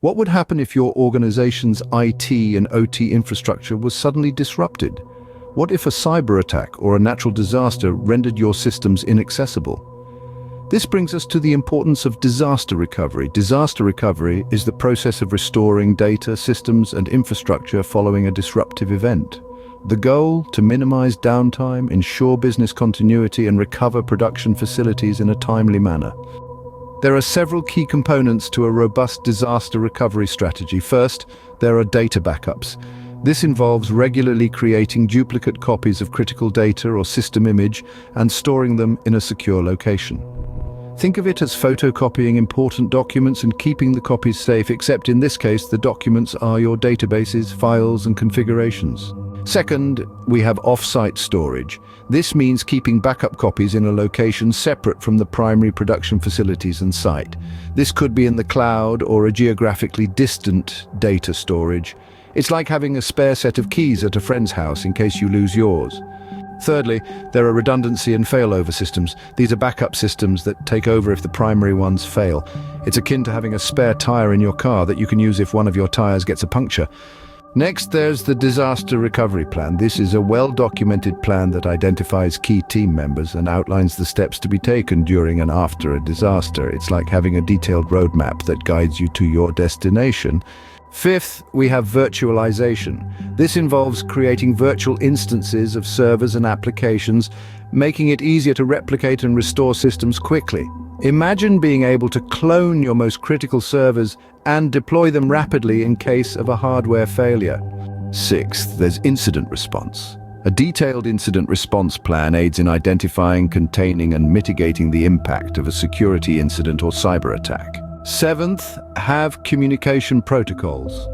What would happen if your organization's IT and OT infrastructure was suddenly disrupted? What if a cyber attack or a natural disaster rendered your systems inaccessible? This brings us to the importance of disaster recovery. Disaster recovery is the process of restoring data, systems, and infrastructure following a disruptive event. The goal, to minimize downtime, ensure business continuity, and recover production facilities in a timely manner. There are several key components to a robust disaster recovery strategy. First, there are data backups. This involves regularly creating duplicate copies of critical data or system image and storing them in a secure location. Think of it as photocopying important documents and keeping the copies safe, except in this case, the documents are your databases, files, and configurations. Second, we have off-site storage. This means keeping backup copies in a location separate from the primary production facilities and site. This could be in the cloud or a geographically distant data storage. It's like having a spare set of keys at a friend's house in case you lose yours. Thirdly, there are redundancy and failover systems. These are backup systems that take over if the primary ones fail. It's akin to having a spare tire in your car that you can use if one of your tires gets a puncture. Next, there's the disaster recovery plan. This is a well-documented plan that identifies key team members and outlines the steps to be taken during and after a disaster. It's like having a detailed roadmap that guides you to your destination. Fifth, we have virtualization. This involves creating virtual instances of servers and applications, making it easier to replicate and restore systems quickly. Imagine being able to clone your most critical servers and deploy them rapidly in case of a hardware failure. Sixth, there's incident response. A detailed incident response plan aids in identifying, containing, and mitigating the impact of a security incident or cyber attack. Seventh, have communication protocols.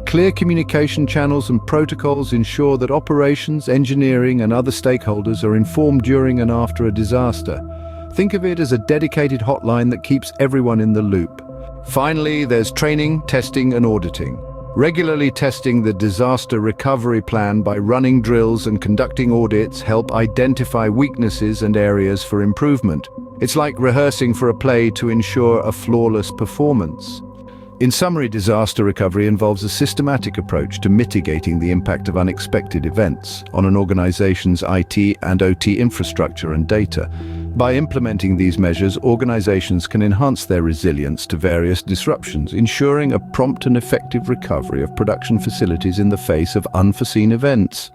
Clear communication channels and protocols ensure that operations, engineering, and other stakeholders are informed during and after a disaster. Think of it as a dedicated hotline that keeps everyone in the loop. Finally, there's training, testing, and auditing. Regularly testing the disaster recovery plan by running drills and conducting audits help identify weaknesses and areas for improvement. It's like rehearsing for a play to ensure a flawless performance. In summary, disaster recovery involves a systematic approach to mitigating the impact of unexpected events on an organization's IT and OT infrastructure and data. By implementing these measures, organizations can enhance their resilience to various disruptions, ensuring a prompt and effective recovery of production facilities in the face of unforeseen events.